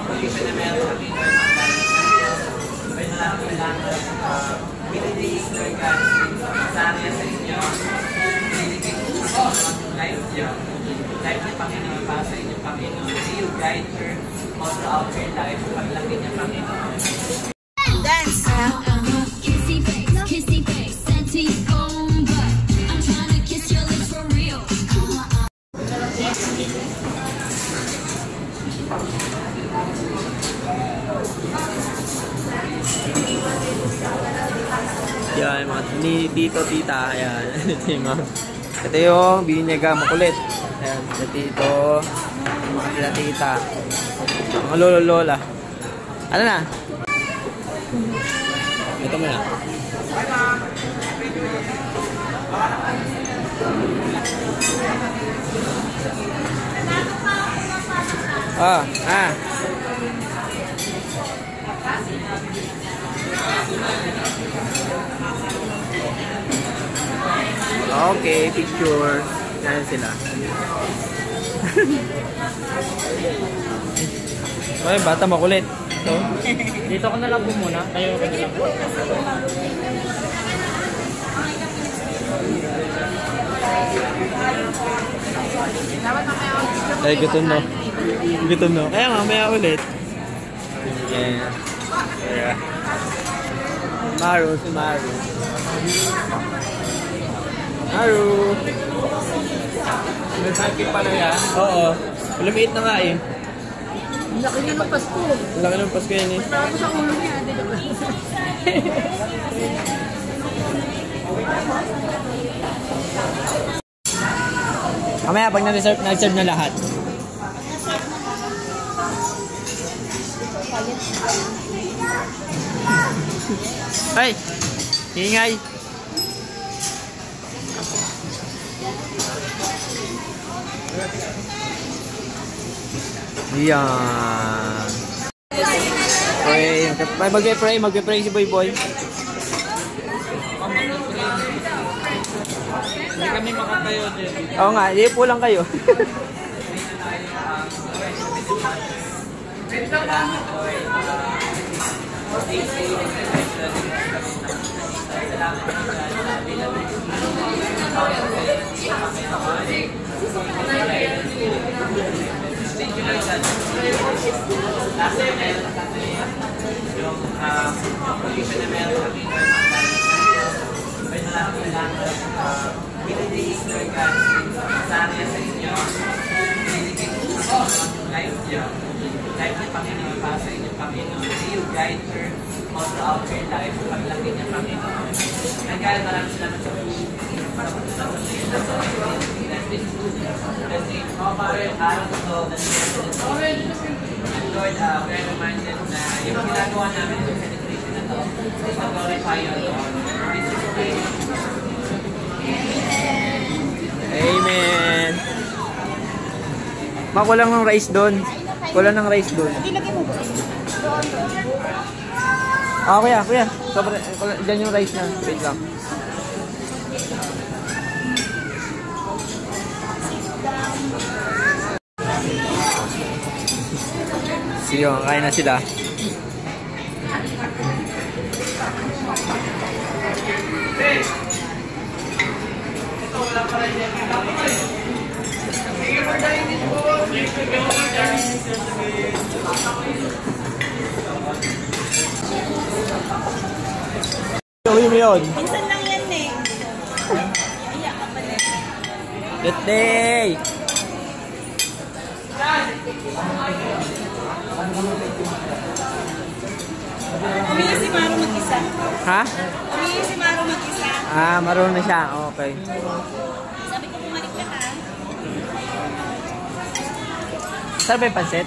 Position na meron sa Pinoy may nalaman lang pinitiis Lord God sa area sa inyo pinitiis ako life niyo Panginoon para sa inyo Panginoon may you guide her all throughout her life paglaki niya Panginoon dance kissy face senti on but I'm trying to kiss your lips for real yan, ni Tito, Tita. Ayan, ito yung binyaga makulit. Ayan, si Tito, mga Tita, mga lolo, lola. Ano na? Ito mo na. Okay, picture. Yan sila. Okay, bata makulit. So, dito ko na lang po muna. Tayo ko na lang po. Ay, gutom no. Gutom no. Kaya mamaya ulit. Yeah. Yeah. Maru, si Maru. Maru. Nagsakit pala yan? Oo. Lumiit na nga eh. Laki na ng Pasko. Laki ng Pasko yan eh. Tapos sa ulo niya. Mamaya pag nag-serve na lahat. Ay! Ingay! Yan. Okay, mag-pray si Boy Boy. hindi kami makatayo din Oo nga, hindi po lang kayo. yung position na meron sa Pinoy may nalaman lang pinitiis Lord God sa area sa inyo pinitiis ako life niyo Panginoon para sa inyo Panginoon may you guide her all throughout her life paglaki niya Panginoon nagkaya maraming salamat sa puso Lord, we're reminded na yung ginagawa namin sa celebration na to is to glorify your Lord. Amen. Ma, kulang ng rice doon. Kulang ng rice doon. Ilagay mo ba? Ah, kuya. Sobra, dyan yung rice na. Wait lang. Sige, kain na sila. Gawin mo yun. Minsan lang yan eh. Iyak ka pala. Good day! Umili si Maro mag-isa. Ha? Umili si Maro mag-isa. Ah, marunong na siya. Okay. Sabi ko bumalik ka ha. Saan ba yung pansit?